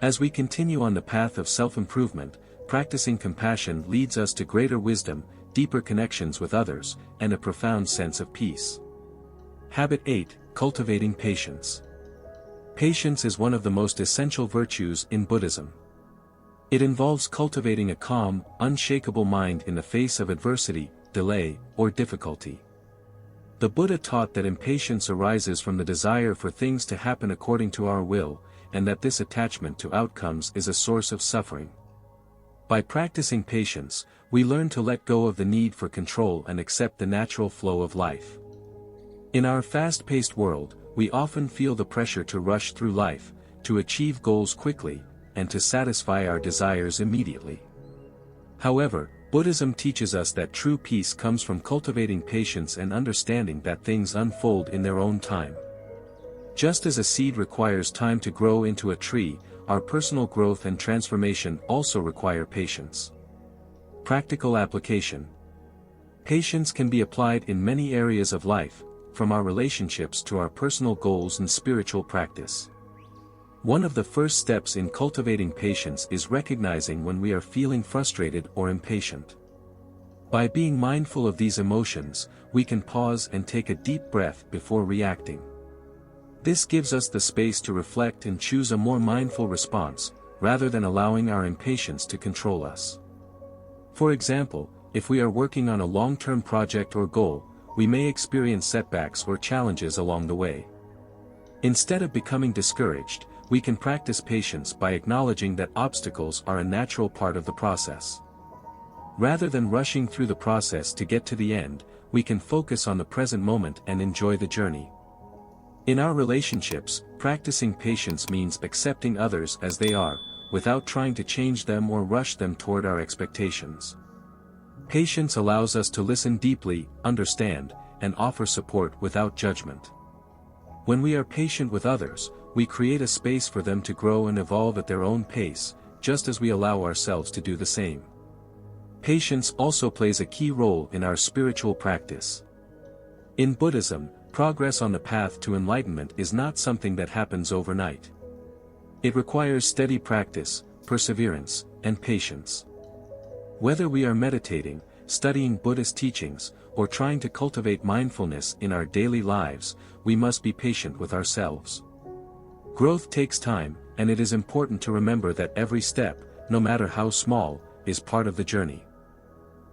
S1: As we continue on the path of self-improvement, practicing compassion leads us to greater wisdom, deeper connections with others, and a profound sense of peace. Habit 8: Cultivating patience. Patience is one of the most essential virtues in Buddhism. It involves cultivating a calm, unshakable mind in the face of adversity, delay, or difficulty. The Buddha taught that impatience arises from the desire for things to happen according to our will, and that this attachment to outcomes is a source of suffering. By practicing patience, we learn to let go of the need for control and accept the natural flow of life. In our fast-paced world, we often feel the pressure to rush through life, to achieve goals quickly, and to satisfy our desires immediately. However, Buddhism teaches us that true peace comes from cultivating patience and understanding that things unfold in their own time. Just as a seed requires time to grow into a tree, our personal growth and transformation also require patience. Practical application. Patience can be applied in many areas of life, from our relationships to our personal goals and spiritual practice. One of the first steps in cultivating patience is recognizing when we are feeling frustrated or impatient. By being mindful of these emotions, we can pause and take a deep breath before reacting. This gives us the space to reflect and choose a more mindful response, rather than allowing our impatience to control us. For example, if we are working on a long-term project or goal, we may experience setbacks or challenges along the way. Instead of becoming discouraged, we can practice patience by acknowledging that obstacles are a natural part of the process. Rather than rushing through the process to get to the end, we can focus on the present moment and enjoy the journey. In our relationships, practicing patience means accepting others as they are, without trying to change them or rush them toward our expectations. Patience allows us to listen deeply, understand, and offer support without judgment. When we are patient with others, we create a space for them to grow and evolve at their own pace, just as we allow ourselves to do the same. Patience also plays a key role in our spiritual practice. In Buddhism, progress on the path to enlightenment is not something that happens overnight. It requires steady practice, perseverance, and patience. Whether we are meditating, studying Buddhist teachings, or trying to cultivate mindfulness in our daily lives, we must be patient with ourselves. Growth takes time, and it is important to remember that every step, no matter how small, is part of the journey.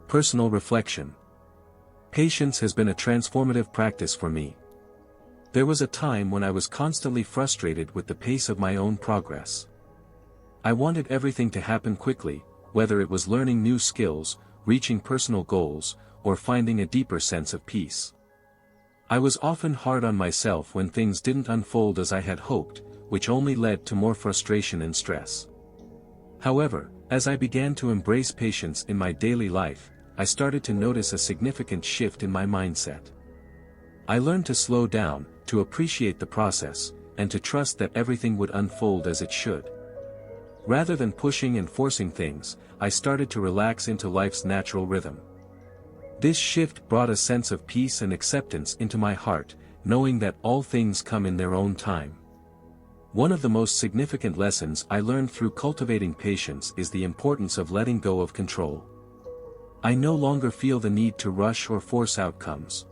S1: Personal reflection. Patience has been a transformative practice for me. There was a time when I was constantly frustrated with the pace of my own progress. I wanted everything to happen quickly, whether it was learning new skills, reaching personal goals, or finding a deeper sense of peace. I was often hard on myself when things didn't unfold as I had hoped, which only led to more frustration and stress. However, as I began to embrace patience in my daily life, I started to notice a significant shift in my mindset. I learned to slow down, to appreciate the process, and to trust that everything would unfold as it should. Rather than pushing and forcing things, I started to relax into life's natural rhythm. This shift brought a sense of peace and acceptance into my heart, knowing that all things come in their own time. One of the most significant lessons I learned through cultivating patience is the importance of letting go of control. I no longer feel the need to rush or force outcomes.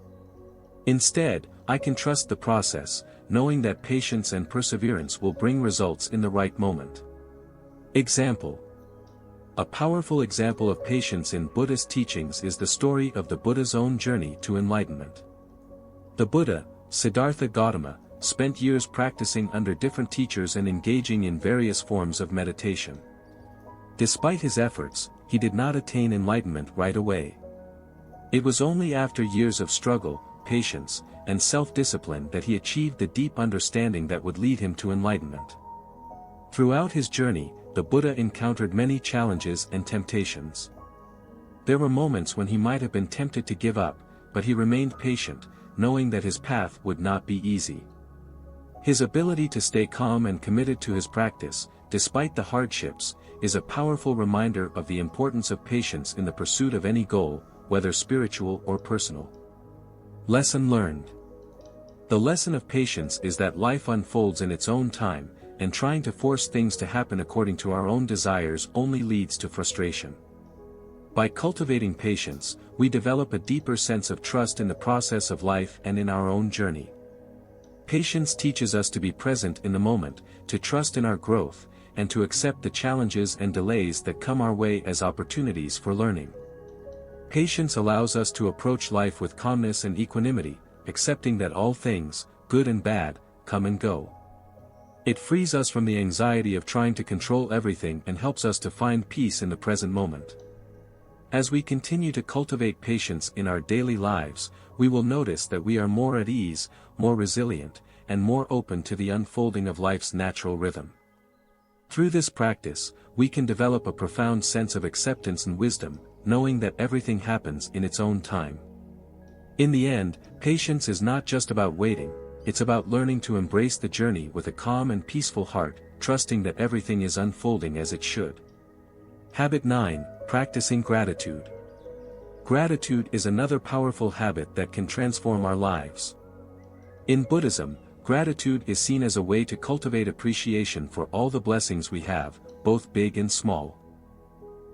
S1: Instead, I can trust the process, knowing that patience and perseverance will bring results in the right moment. Example. A powerful example of patience in Buddhist teachings is the story of the Buddha's own journey to enlightenment. The Buddha, Siddhartha Gautama, spent years practicing under different teachers and engaging in various forms of meditation. Despite his efforts, he did not attain enlightenment right away. It was only after years of struggle, patience, and self-discipline that he achieved the deep understanding that would lead him to enlightenment. Throughout his journey, the Buddha encountered many challenges and temptations. There were moments when he might have been tempted to give up, but he remained patient, knowing that his path would not be easy. His ability to stay calm and committed to his practice, despite the hardships, is a powerful reminder of the importance of patience in the pursuit of any goal, whether spiritual or personal. Lesson learned. The lesson of patience is that life unfolds in its own time, and trying to force things to happen according to our own desires only leads to frustration. By cultivating patience, we develop a deeper sense of trust in the process of life and in our own journey. Patience teaches us to be present in the moment, to trust in our growth, and to accept the challenges and delays that come our way as opportunities for learning. Patience allows us to approach life with calmness and equanimity, accepting that all things, good and bad, come and go. It frees us from the anxiety of trying to control everything and helps us to find peace in the present moment. As we continue to cultivate patience in our daily lives, we will notice that we are more at ease, more resilient, and more open to the unfolding of life's natural rhythm. Through this practice, we can develop a profound sense of acceptance and wisdom, knowing that everything happens in its own time. In the end, patience is not just about waiting, it's about learning to embrace the journey with a calm and peaceful heart, trusting that everything is unfolding as it should. Habit 9, Practicing Gratitude. Gratitude is another powerful habit that can transform our lives. In Buddhism, gratitude is seen as a way to cultivate appreciation for all the blessings we have, both big and small.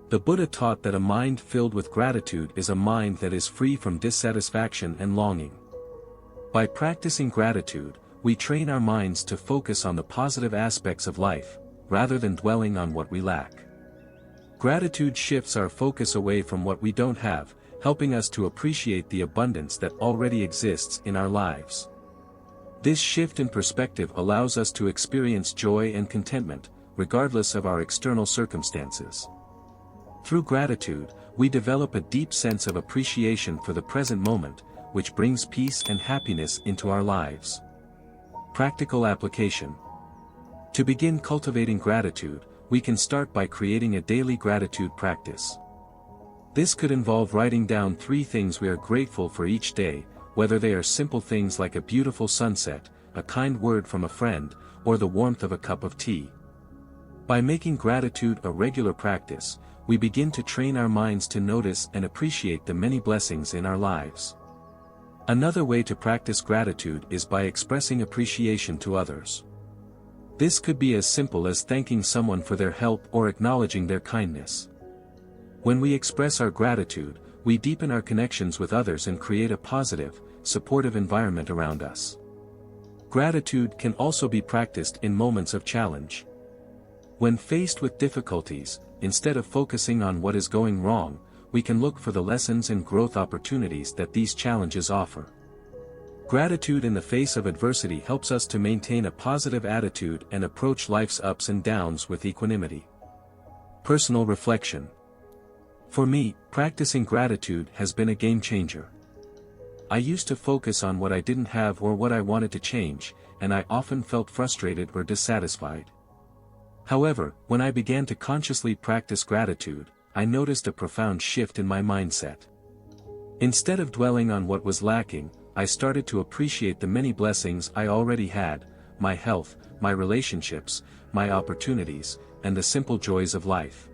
S1: The Buddha taught that a mind filled with gratitude is a mind that is free from dissatisfaction and longing. By practicing gratitude, we train our minds to focus on the positive aspects of life, rather than dwelling on what we lack. Gratitude shifts our focus away from what we don't have, helping us to appreciate the abundance that already exists in our lives. This shift in perspective allows us to experience joy and contentment, regardless of our external circumstances. Through gratitude, we develop a deep sense of appreciation for the present moment, which brings peace and happiness into our lives. Practical application. To begin cultivating gratitude, we can start by creating a daily gratitude practice. This could involve writing down 3 things we are grateful for each day, whether they are simple things like a beautiful sunset, a kind word from a friend, or the warmth of a cup of tea. By making gratitude a regular practice, we begin to train our minds to notice and appreciate the many blessings in our lives. Another way to practice gratitude is by expressing appreciation to others. This could be as simple as thanking someone for their help or acknowledging their kindness. When we express our gratitude, we deepen our connections with others and create a positive, supportive environment around us. Gratitude can also be practiced in moments of challenge. When faced with difficulties, instead of focusing on what is going wrong, we can look for the lessons and growth opportunities that these challenges offer. Gratitude in the face of adversity helps us to maintain a positive attitude and approach life's ups and downs with equanimity. Personal reflection. For me, practicing gratitude has been a game changer. I used to focus on what I didn't have or what I wanted to change, and I often felt frustrated or dissatisfied. However, when I began to consciously practice gratitude, I noticed a profound shift in my mindset. Instead of dwelling on what was lacking, I started to appreciate the many blessings I already had, my health, my relationships, my opportunities, and the simple joys of life.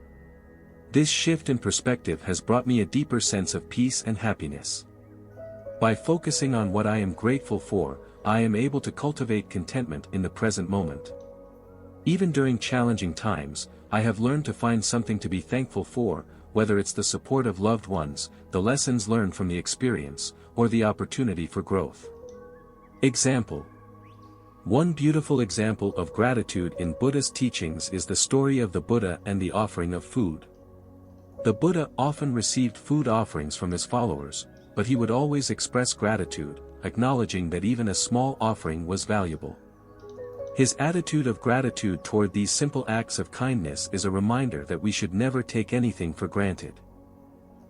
S1: This shift in perspective has brought me a deeper sense of peace and happiness. By focusing on what I am grateful for, I am able to cultivate contentment in the present moment. Even during challenging times, I have learned to find something to be thankful for, whether it's the support of loved ones, the lessons learned from the experience, or the opportunity for growth. Example. One beautiful example of gratitude in Buddhist teachings is the story of the Buddha and the offering of food. The Buddha often received food offerings from his followers, but he would always express gratitude, acknowledging that even a small offering was valuable. His attitude of gratitude toward these simple acts of kindness is a reminder that we should never take anything for granted.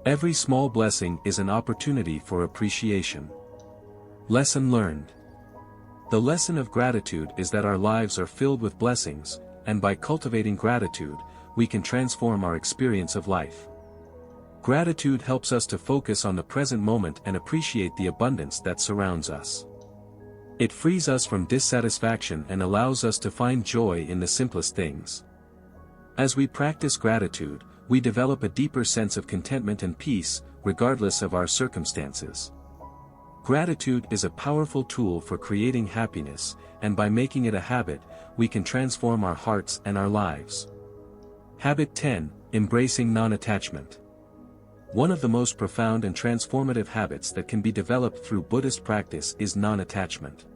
S1: Every small blessing is an opportunity for appreciation. Lesson learned. The lesson of gratitude is that our lives are filled with blessings, and by cultivating gratitude, we can transform our experience of life. Gratitude helps us to focus on the present moment and appreciate the abundance that surrounds us. It frees us from dissatisfaction and allows us to find joy in the simplest things. As we practice gratitude, we develop a deeper sense of contentment and peace, regardless of our circumstances. Gratitude is a powerful tool for creating happiness, and by making it a habit, we can transform our hearts and our lives. Habit 10: Embracing non-attachment. One of the most profound and transformative habits that can be developed through Buddhist practice is non-attachment.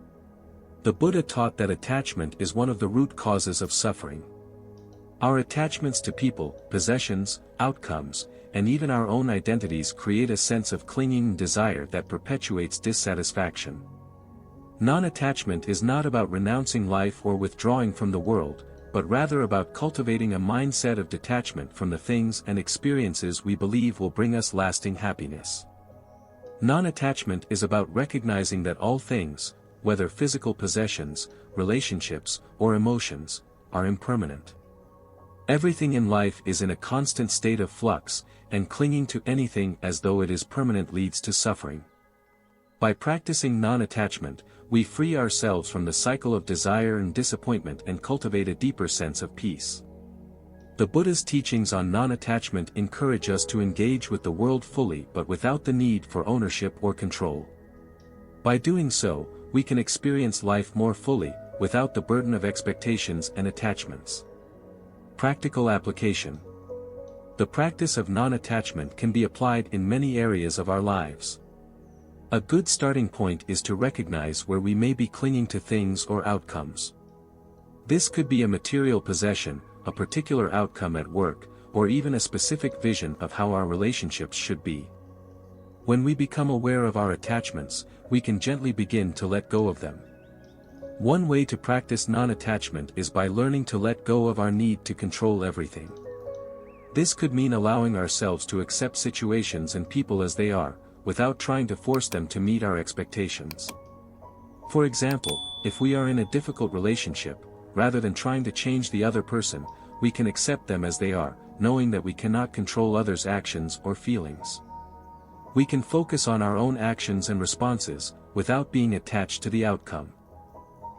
S1: The Buddha taught that attachment is one of the root causes of suffering. Our attachments to people, possessions, outcomes, and even our own identities create a sense of clinging and desire that perpetuates dissatisfaction. Non-attachment is not about renouncing life or withdrawing from the world, but rather about cultivating a mindset of detachment from the things and experiences we believe will bring us lasting happiness. Non-attachment is about recognizing that all things, whether physical possessions, relationships, or emotions, are impermanent. Everything in life is in a constant state of flux, and clinging to anything as though it is permanent leads to suffering. By practicing non-attachment, we free ourselves from the cycle of desire and disappointment and cultivate a deeper sense of peace. The Buddha's teachings on non-attachment encourage us to engage with the world fully but without the need for ownership or control. By doing so, we can experience life more fully, without the burden of expectations and attachments. Practical application. The practice of non-attachment can be applied in many areas of our lives. A good starting point is to recognize where we may be clinging to things or outcomes. This could be a material possession, a particular outcome at work, or even a specific vision of how our relationships should be. When we become aware of our attachments, we can gently begin to let go of them. One way to practice non-attachment is by learning to let go of our need to control everything. This could mean allowing ourselves to accept situations and people as they are, without trying to force them to meet our expectations. For example, if we are in a difficult relationship, rather than trying to change the other person, we can accept them as they are, knowing that we cannot control others' actions or feelings. We can focus on our own actions and responses, without being attached to the outcome.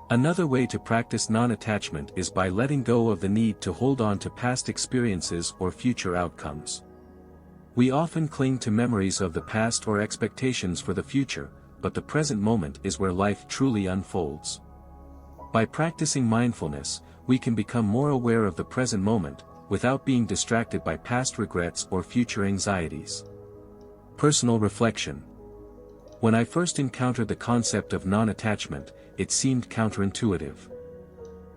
S1: Another way to practice non-attachment is by letting go of the need to hold on to past experiences or future outcomes. We often cling to memories of the past or expectations for the future, but the present moment is where life truly unfolds. By practicing mindfulness, we can become more aware of the present moment, without being distracted by past regrets or future anxieties. Personal reflection. When I first encountered the concept of non-attachment, it seemed counterintuitive.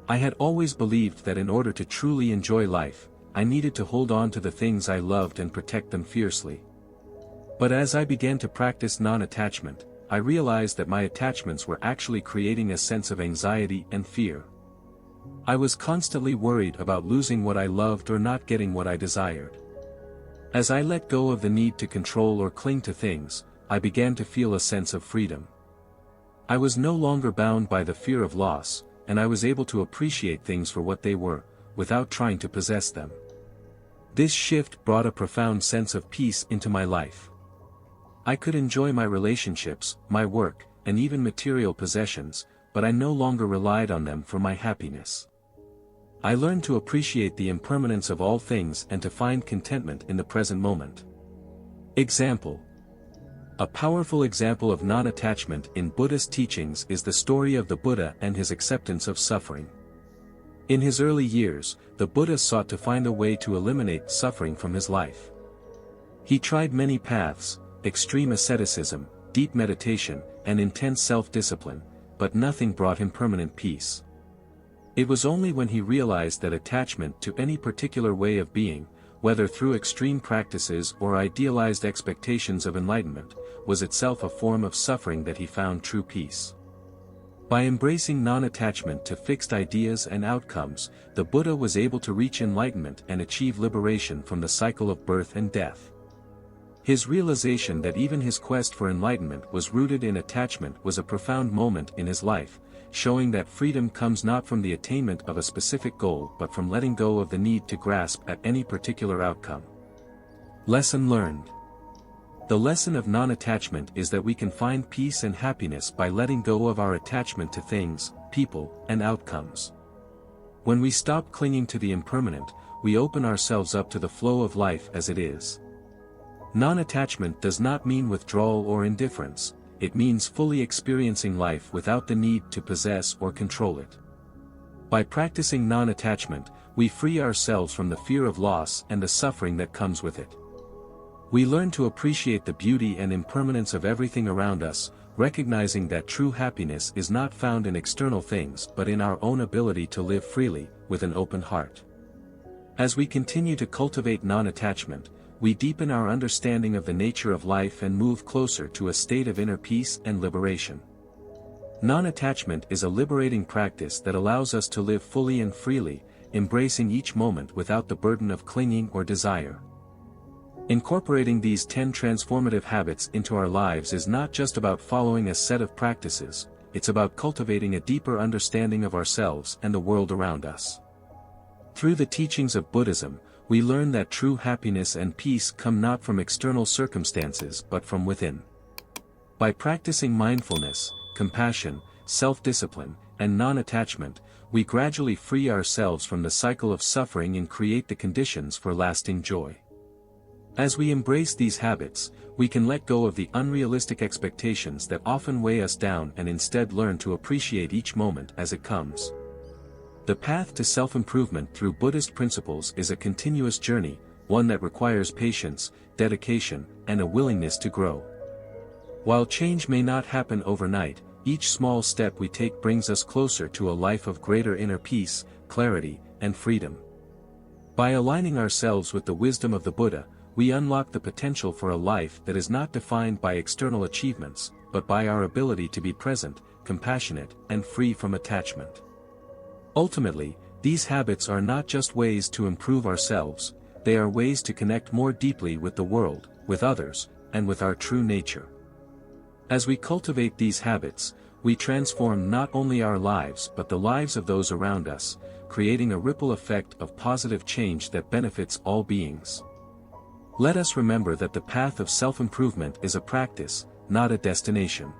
S1: I had always believed that in order to truly enjoy life, I needed to hold on to the things I loved and protect them fiercely. But as I began to practice non-attachment, I realized that my attachments were actually creating a sense of anxiety and fear. I was constantly worried about losing what I loved or not getting what I desired. As I let go of the need to control or cling to things, I began to feel a sense of freedom. I was no longer bound by the fear of loss, and I was able to appreciate things for what they were, without trying to possess them. This shift brought a profound sense of peace into my life. I could enjoy my relationships, my work, and even material possessions, but I no longer relied on them for my happiness. I learned to appreciate the impermanence of all things and to find contentment in the present moment. Example. A powerful example of non-attachment in Buddhist teachings is the story of the Buddha and his acceptance of suffering. In his early years, the Buddha sought to find a way to eliminate suffering from his life. He tried many paths, extreme asceticism, deep meditation, and intense self-discipline, but nothing brought him permanent peace. It was only when he realized that attachment to any particular way of being, whether through extreme practices or idealized expectations of enlightenment, was itself a form of suffering that he found true peace. By embracing non-attachment to fixed ideas and outcomes, the Buddha was able to reach enlightenment and achieve liberation from the cycle of birth and death. His realization that even his quest for enlightenment was rooted in attachment was a profound moment in his life, showing that freedom comes not from the attainment of a specific goal but from letting go of the need to grasp at any particular outcome. Lesson learned. The lesson of non-attachment is that we can find peace and happiness by letting go of our attachment to things, people, and outcomes. When we stop clinging to the impermanent, we open ourselves up to the flow of life as it is. Non-attachment does not mean withdrawal or indifference, it means fully experiencing life without the need to possess or control it. By practicing non-attachment, we free ourselves from the fear of loss and the suffering that comes with it. We learn to appreciate the beauty and impermanence of everything around us, recognizing that true happiness is not found in external things but in our own ability to live freely, with an open heart. As we continue to cultivate non-attachment, we deepen our understanding of the nature of life and move closer to a state of inner peace and liberation. Non-attachment is a liberating practice that allows us to live fully and freely, embracing each moment without the burden of clinging or desire. Incorporating these 10 transformative habits into our lives is not just about following a set of practices, it's about cultivating a deeper understanding of ourselves and the world around us. Through the teachings of Buddhism, we learn that true happiness and peace come not from external circumstances but from within. By practicing mindfulness, compassion, self-discipline, and non-attachment, we gradually free ourselves from the cycle of suffering and create the conditions for lasting joy. As we embrace these habits, we can let go of the unrealistic expectations that often weigh us down and instead learn to appreciate each moment as it comes. The path to self-improvement through Buddhist principles is a continuous journey, one that requires patience, dedication, and a willingness to grow. While change may not happen overnight, each small step we take brings us closer to a life of greater inner peace, clarity, and freedom. By aligning ourselves with the wisdom of the Buddha, we unlock the potential for a life that is not defined by external achievements, but by our ability to be present, compassionate, and free from attachment. Ultimately, these habits are not just ways to improve ourselves, they are ways to connect more deeply with the world, with others, and with our true nature. As we cultivate these habits, we transform not only our lives but the lives of those around us, creating a ripple effect of positive change that benefits all beings. Let us remember that the path of self-improvement is a practice, not a destination.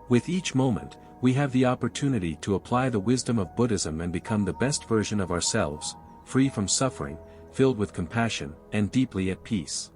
S1: With each moment, we have the opportunity to apply the wisdom of Buddhism and become the best version of ourselves, free from suffering, filled with compassion, and deeply at peace.